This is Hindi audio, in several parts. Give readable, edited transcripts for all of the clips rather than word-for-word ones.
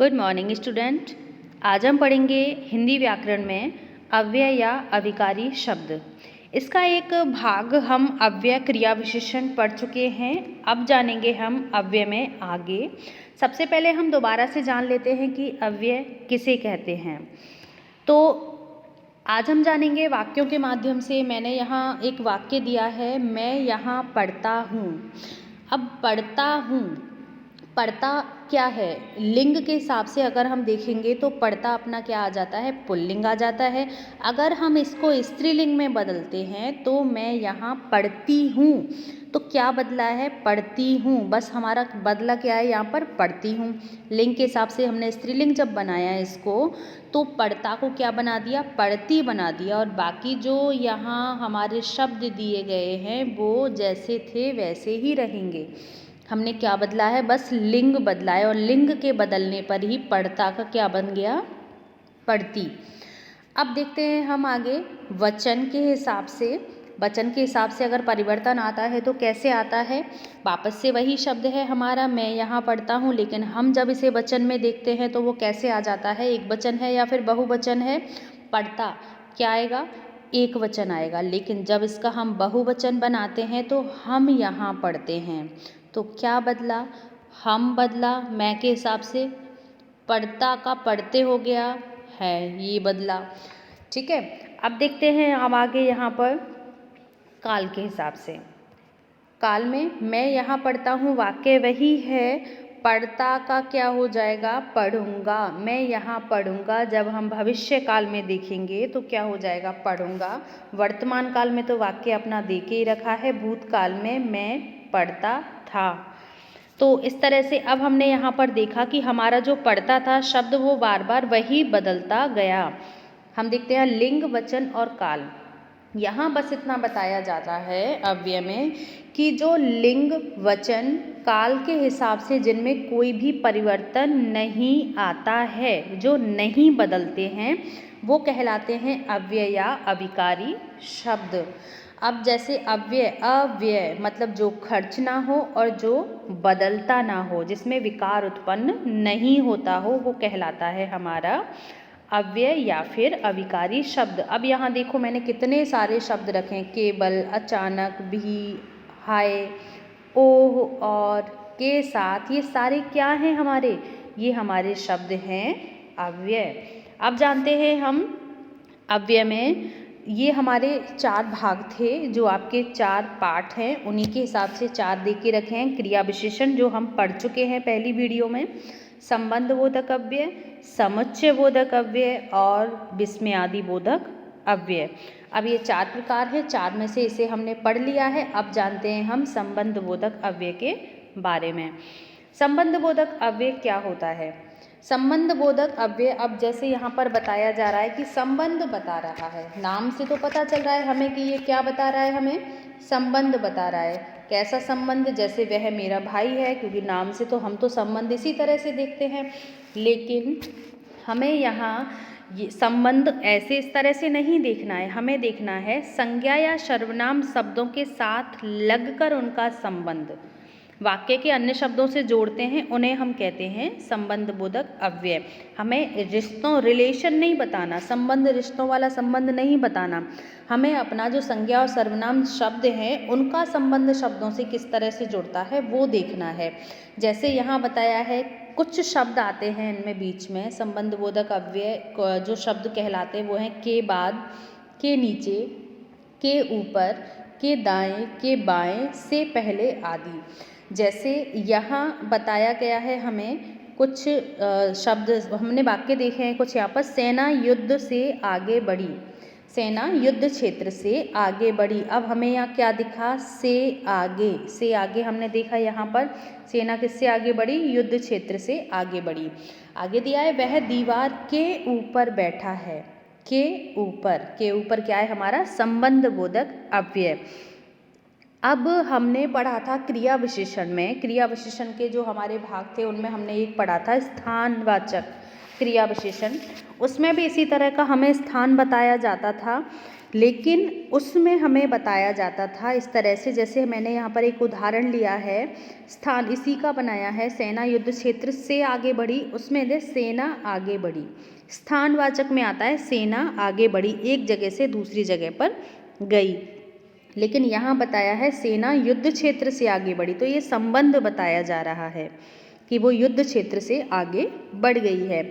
Good morning student. आज हम पढ़ेंगे हिंदी व्याकरण में अव्यय या अविकारी शब्द। इसका एक भाग हम अव्यय क्रिया विशेषण पढ़ चुके हैं। अब जानेंगे हम अव्यय में आगे। सबसे पहले हम दोबारा से जान लेते हैं कि अव्यय किसे कहते हैं। तो आज हम जानेंगे वाक्यों के माध्यम से। मैंने यहाँ एक वाक्य दिया है, मैं यहाँ पढ़ता हूँ। अब पढ़ता हूँ, पढ़ता क्या है? लिंग के हिसाब से अगर हम देखेंगे तो पढ़ता अपना क्या आ जाता है? पुल्लिंग आ जाता है। अगर हम इसको स्त्रीलिंग में बदलते हैं तो मैं यहाँ पढ़ती हूँ, तो क्या बदला है? पढ़ती हूँ। बस हमारा बदला क्या है? यहाँ पर पढ़ती हूँ। लिंग के हिसाब से हमने स्त्रीलिंग जब बनाया इसको, तो पढ़ता को क्या बना दिया? पढ़ती बना दिया। और बाकी जो यहाँ हमारे शब्द दिए गए हैं वो जैसे थे वैसे ही रहेंगे। हमने क्या बदला है? बस लिंग बदला है, और लिंग के बदलने पर ही पढ़ता का क्या बन गया? पढ़ती। अब देखते हैं हम आगे वचन के हिसाब से। वचन के हिसाब से अगर परिवर्तन आता है तो कैसे आता है? वापस से वही शब्द है हमारा, मैं यहाँ पढ़ता हूँ, लेकिन हम जब इसे वचन में देखते हैं तो वो कैसे आ जाता है? एक वचन है या फिर बहुवचन है? पढ़ता क्या आएगा? एक वचन आएगा। लेकिन जब इसका हम बहुवचन बनाते हैं तो हम यहाँ पढ़ते हैं, तो क्या बदला? हम बदला। मैं के हिसाब से पढ़ता का पढ़ते हो गया है, ये बदला। ठीक है। अब देखते हैं अब आगे यहाँ पर काल के हिसाब से। काल में मैं यहाँ पढ़ता हूँ, वाक्य वही है। पढ़ता का क्या हो जाएगा? पढ़ूंगा। मैं यहाँ पढ़ूंगा। जब हम भविष्य काल में देखेंगे तो क्या हो जाएगा? पढ़ूंगा। वर्तमान काल में तो वाक्य अपना दे के ही रखा है, भूतकाल में मैं पढ़ता था। तो इस तरह से अब हमने यहाँ पर देखा कि हमारा जो पढ़ता था शब्द वो बार बार वही बदलता गया। हम देखते हैं लिंग, वचन और काल। यहाँ बस इतना बताया जाता है अव्यय में कि जो लिंग, वचन, काल के हिसाब से जिनमें कोई भी परिवर्तन नहीं आता है, जो नहीं बदलते हैं, वो कहलाते हैं अव्यय या अविकारी शब्द। अब जैसे अव्यय, अव्यय मतलब जो खर्च ना हो और जो बदलता ना हो, जिसमें विकार उत्पन्न नहीं होता हो, वो कहलाता है हमारा अव्यय या फिर अविकारी शब्द। अब यहाँ देखो मैंने कितने सारे शब्द रखे हैं। केवल, अचानक, भी, हाय, ओह, और, के साथ, ये सारे क्या हैं हमारे? ये हमारे शब्द हैं अव्यय। अब जानते हैं हम अव्यय में ये हमारे 4 भाग थे, जो आपके 4 पार्ट हैं, उन्हीं के हिसाब से 4 दे के रखे हैं। क्रिया विशेषण जो हम पढ़ चुके हैं पहली वीडियो में, संबंध बोधक अव्यय, समुच्चय बोधक अव्यय और विस्मयादि बोधक अव्यय। अब ये 4 प्रकार हैं, 4 में से इसे हमने पढ़ लिया है। अब जानते हैं हम संबंध बोधक अव्यय के बारे में। संबंध बोधक अव्यय क्या होता है? संबंध बोधक अव्यय, अब जैसे यहाँ पर बताया जा रहा है कि संबंध बता रहा है, नाम से तो पता चल रहा है हमें कि ये क्या बता रहा है? हमें संबंध बता रहा है। कैसा संबंध? जैसे वह मेरा भाई है, क्योंकि नाम से तो हम तो संबंध इसी तरह से देखते हैं, लेकिन हमें यहाँ ये संबंध ऐसे इस तरह से नहीं देखना है। हमें देखना है संज्ञा या सर्वनाम शब्दों के साथ लगकर उनका संबंध, वाक्य के अन्य शब्दों से जोड़ते हैं, उन्हें हम कहते हैं संबंध बोधक अव्यय। हमें रिश्तों, रिलेशन नहीं बताना, संबंध, रिश्तों वाला संबंध नहीं बताना। हमें अपना जो संज्ञा और सर्वनाम शब्द हैं उनका संबंध शब्दों से किस तरह से जुड़ता है वो देखना है। जैसे यहाँ बताया है कुछ शब्द आते हैं इनमें बीच में संबंध बोधक अव्यय जो शब्द कहलाते हैं वो हैं के बाद, के नीचे, के ऊपर, के दाएं, के बाएं, से पहले आदि। जैसे यहाँ बताया गया है हमें कुछ शब्द, हमने वाक्य देखे हैं कुछ यहाँ पर। सेना युद्ध से आगे बढ़ी, सेना युद्ध क्षेत्र से आगे बढ़ी। अब हमें यहाँ क्या दिखा? से आगे, से आगे हमने देखा यहाँ पर। सेना किससे आगे बढ़ी? युद्ध क्षेत्र से आगे बढ़ी। आगे दिया है वह दीवार के ऊपर बैठा है, के ऊपर, के ऊपर क्या है हमारा? संबंध बोधक अव्यय। अब हमने पढ़ा था क्रिया विशेषण में, क्रिया विशेषण के जो हमारे भाग थे उनमें हमने एक पढ़ा था स्थानवाचक क्रिया विशेषण। उसमें भी इसी तरह का हमें स्थान बताया जाता था लेकिन उसमें हमें बताया जाता था इस तरह से, जैसे मैंने यहाँ पर एक उदाहरण लिया है, स्थान इसी का बनाया है, सेना युद्ध क्षेत्र से आगे बढ़ी, उसमें दे सेना आगे बढ़ी, स्थानवाचक में आता है सेना आगे बढ़ी, एक जगह से दूसरी जगह पर गई। लेकिन यहाँ बताया है सेना युद्ध क्षेत्र से आगे बढ़ी, तो ये संबंध बताया जा रहा है कि वो युद्ध क्षेत्र से आगे बढ़ गई है।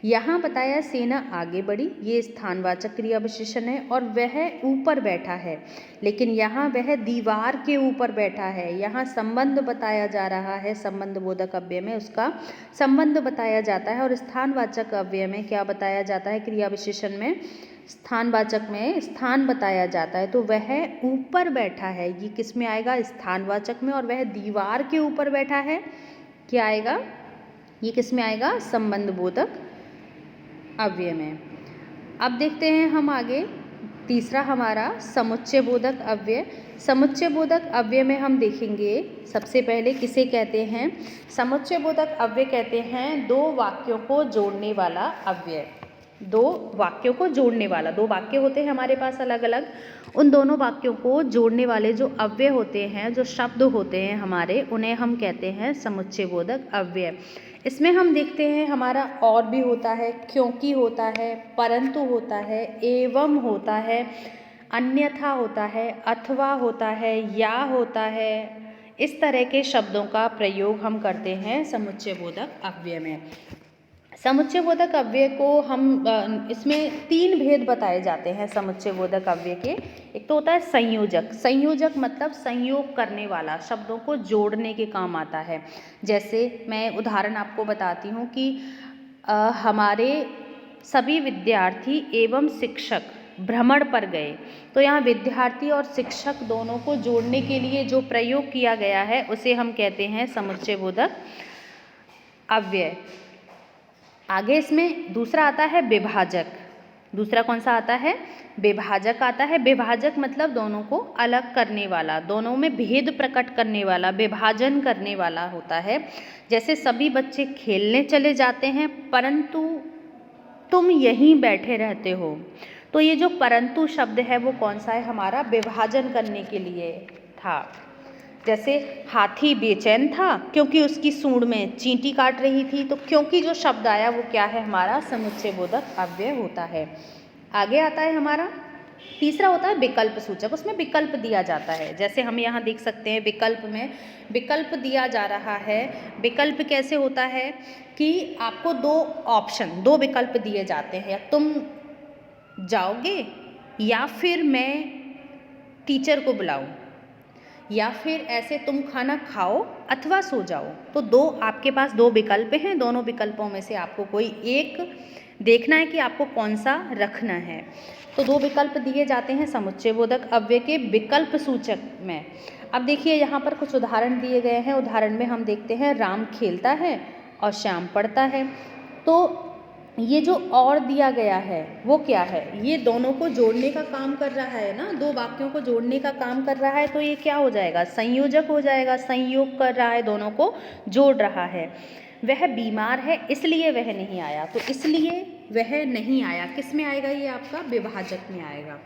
यहाँ बताया सेना आगे बढ़ी, ये स्थानवाचक क्रिया विशेषण है, और वह ऊपर बैठा है, लेकिन यहाँ वह दीवार के ऊपर बैठा है। यहाँ संबंध बताया जा रहा है, संबंध बोधक अव्यय में उसका संबंध बताया जाता है, और स्थानवाचक अव्यय में क्या बताया जाता है, क्रिया विशेषण में स्थानवाचक में स्थान बताया जाता है। तो वह ऊपर बैठा है, ये किस में आएगा, स्थानवाचक में, और वह दीवार के ऊपर बैठा है, क्या आएगा, ये किस में आएगा, संबंध बोधक अव्यय में। अब देखते हैं हम आगे, तीसरा हमारा समुच्चय बोधक अव्यय। समुच्चय बोधक अव्यय में हम देखेंगे सबसे पहले किसे कहते हैं, समुच्चय बोधक अव्यय कहते हैं दो वाक्यों को जोड़ने वाला अव्यय। दो वाक्यों को जोड़ने वाला, दो वाक्य होते हैं हमारे पास अलग अलग, उन दोनों वाक्यों को जोड़ने वाले जो अव्यय होते हैं, जो शब्द होते हैं हमारे, उन्हें हम कहते हैं समुच्चय बोधक अव्यय। इसमें हम देखते हैं हमारा और भी होता है, क्योंकि होता है, परंतु होता है, एवं होता है, अन्यथा होता है, अथवा होता है, या होता है। इस तरह के शब्दों का प्रयोग हम करते हैं समुच्चय बोधक अव्यय में। समुच्चय बोधक अव्यय को हम इसमें तीन भेद बताए जाते हैं समुच्चय बोधक अव्यय के। एक तो होता है संयोजक, संयोजक मतलब संयोग करने वाला, शब्दों को जोड़ने के काम आता है। जैसे मैं उदाहरण आपको बताती हूँ कि हमारे सभी विद्यार्थी एवं शिक्षक भ्रमण पर गए, तो यहाँ विद्यार्थी और शिक्षक दोनों को जोड़ने के लिए जो प्रयोग किया गया है उसे हम कहते हैं समुच्चय बोधक अव्यय। आगे इसमें दूसरा आता है विभाजक। दूसरा कौन सा आता है, विभाजक आता है। विभाजक मतलब दोनों को अलग करने वाला, दोनों में भेद प्रकट करने वाला, विभाजन करने वाला होता है। जैसे सभी बच्चे खेलने चले जाते हैं परंतु तुम यहीं बैठे रहते हो, तो ये जो परंतु शब्द है वो कौन सा है, हमारा विभाजन करने के लिए था। जैसे हाथी बेचैन था क्योंकि उसकी सूंड में चींटी काट रही थी, तो क्योंकि जो शब्द आया वो क्या है, हमारा समुच्चय बोधक अव्यय होता है। आगे आता है हमारा तीसरा होता है विकल्प सूचक, उसमें विकल्प दिया जाता है। जैसे हम यहाँ देख सकते हैं विकल्प में विकल्प दिया जा रहा है। विकल्प कैसे होता है कि आपको दो ऑप्शन, दो विकल्प दिए जाते हैं, तुम जाओगे या फिर मैं टीचर को बुलाऊं, या फिर ऐसे तुम खाना खाओ अथवा सो जाओ। तो दो आपके पास दो विकल्प हैं, दोनों विकल्पों में से आपको कोई एक देखना है कि आपको कौन सा रखना है। तो दो विकल्प दिए जाते हैं समुच्चय बोधक अव्यय के विकल्प सूचक में। अब देखिए यहाँ पर कुछ उदाहरण दिए गए हैं। उदाहरण में हम देखते हैं राम खेलता है और श्याम पढ़ता है। तो ये जो और दिया गया है वो क्या है, ये दोनों को जोड़ने का काम कर रहा है ना, दो वाक्यों को जोड़ने का काम कर रहा है, तो ये क्या हो जाएगा, संयोजक हो जाएगा, संयोग कर रहा है, दोनों को जोड़ रहा है। वह बीमार है इसलिए वह नहीं आया, तो इसलिए वह नहीं आया किस में आएगा, ये आपका विभाजक में आएगा।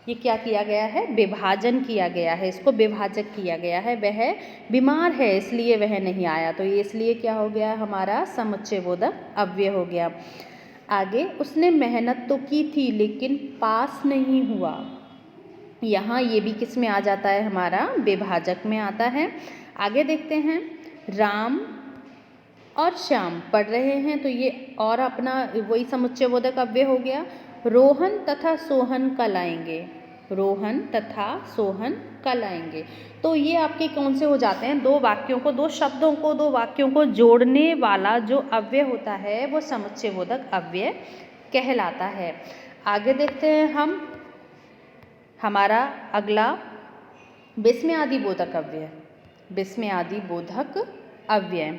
ये क्या किया गया है, विभाजन किया गया है, इसको विभाजक किया गया है। वह बीमार है इसलिए वह नहीं आया, तो ये इसलिए क्या हो गया, हमारा समुच्चय बोधक अव्यय हो गया। आगे उसने मेहनत तो की थी लेकिन पास नहीं हुआ, यहाँ ये भी किस में आ जाता है, हमारा विभाजक में आता है। आगे देखते हैं राम और श्याम पढ़ रहे हैं, तो ये और अपना वही समुच्चय बोधक अव्यय हो गया। रोहन तथा सोहन कल आएंगे, रोहन तथा सोहन कल आएंगे, तो ये आपके कौन से हो जाते हैं, दो वाक्यों को, दो शब्दों को, दो वाक्यों को जोड़ने वाला जो अव्यय होता है वो समुच्चय बोधक अव्यय कहलाता है। आगे देखते हैं हम हमारा अगला विस्मयादि बोधक अव्यय। विस्मयादि बोधक अव्यय,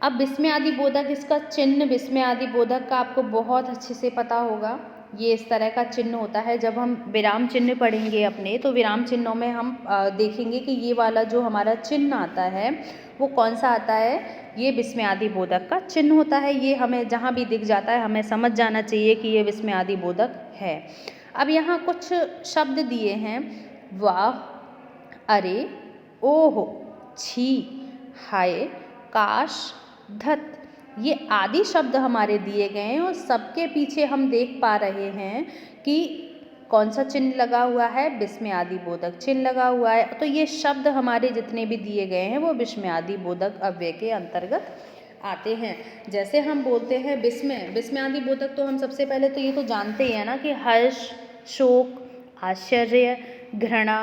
अब विस्मयादि बोधक, इसका चिन्ह विस्मयादि बोधक का आपको बहुत अच्छे से पता होगा। ये इस तरह का चिन्ह होता है। जब हम विराम चिन्ह पढ़ेंगे अपने, तो विराम चिन्हों में हम देखेंगे कि ये वाला जो हमारा चिन्ह आता है वो कौन सा आता है, ये विस्मयादि बोधक का चिन्ह होता है। ये हमें जहाँ भी दिख जाता है हमें समझ जाना चाहिए कि ये विस्मयादि बोधक है। अब यहाँ कुछ शब्द दिए हैं, वाह, अरे, ओह, छी, हाय, काश, धत, ये आदि शब्द हमारे दिए गए हैं और सबके पीछे हम देख पा रहे हैं कि कौन सा चिन्ह लगा हुआ है, विस्मयादि बोधक चिन्ह लगा हुआ है। तो ये शब्द हमारे जितने भी दिए गए हैं वो विस्मयादि बोधक अव्यय के अंतर्गत आते हैं। जैसे हम बोलते हैं विस्मयादि बोधक, तो हम सबसे पहले तो ये तो जानते ही हैं ना कि हर्ष, शोक, आश्चर्य, घृणा,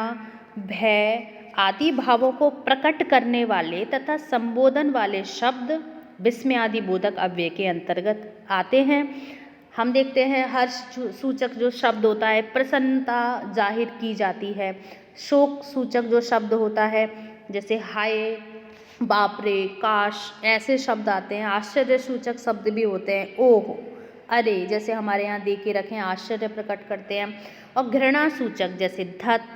भय आदि भावों को प्रकट करने वाले तथा संबोधन वाले शब्द विस्मयादि बोधक अव्यय के अंतर्गत आते हैं। हम देखते हैं हर्ष सूचक जो शब्द होता है, प्रसन्नता जाहिर की जाती है। शोक सूचक जो शब्द होता है, जैसे हाय, बाप रे, काश, ऐसे शब्द आते हैं। आश्चर्य सूचक शब्द भी होते हैं, ओह, अरे, जैसे हमारे यहाँ दे के रखें, आश्चर्य प्रकट करते हैं। और घृणा सूचक जैसे धत,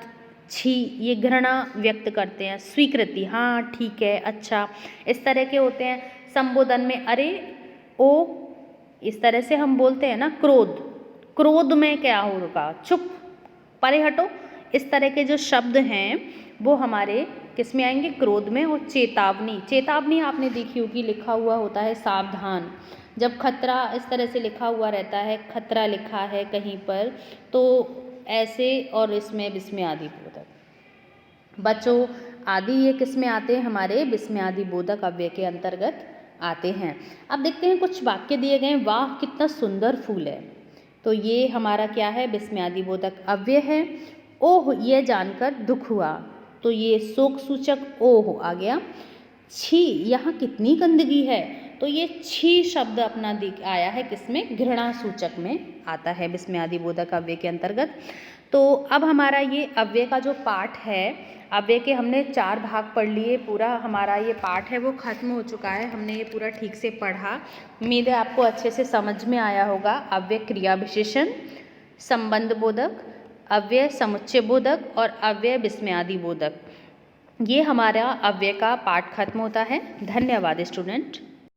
छी, ये घृणा व्यक्त करते हैं। स्वीकृति, हाँ ठीक है, अच्छा, इस तरह के होते हैं। संबोधन में अरे, ओ, इस तरह से हम बोलते हैं ना। क्रोध, क्रोध में क्या होगा, चुप, परे हटो, इस तरह के जो शब्द हैं वो हमारे किस में आएंगे, क्रोध में। और चेतावनी, चेतावनी आपने देखी होगी, लिखा हुआ होता है सावधान। जब खतरा इस तरह से लिखा हुआ रहता है, खतरा लिखा है कहीं पर, तो ऐसे, और इसमें विस्मयादि बोधक। बच्चों, आदि ये किस में आते हैं, हमारे विस्मयादि बोधक अव्यय के अंतर्गत आते हैं। अब देखते हैं कुछ वाक्य दिए गए, वाह कितना सुंदर फूल है, तो ये हमारा क्या है, विस्मयादि बोधक अव्यय है। ओह, ये जानकर दुख हुआ, तो ये शोक सूचक ओह आ गया। छी, यहाँ कितनी गंदगी है, तो ये छी शब्द अपना आया है किसमें, घृणा सूचक में आता है विस्मयादि बोधक अव्यय के अंतर्गत। तो अब हमारा ये अव्यय का जो पाठ है, अव्यय के हमने 4 भाग पढ़ लिए, पूरा हमारा ये पाठ है वो खत्म हो चुका है। हमने ये पूरा ठीक से पढ़ा, उम्मीद है आपको अच्छे से समझ में आया होगा। अव्यय क्रिया विशेषण, संबंध बोधक, अव्यय समुच्चय बोधक और अव्यय विस्मयादि बोधक, ये हमारा अव्यय का पाठ खत्म होता है। धन्यवाद स्टूडेंट।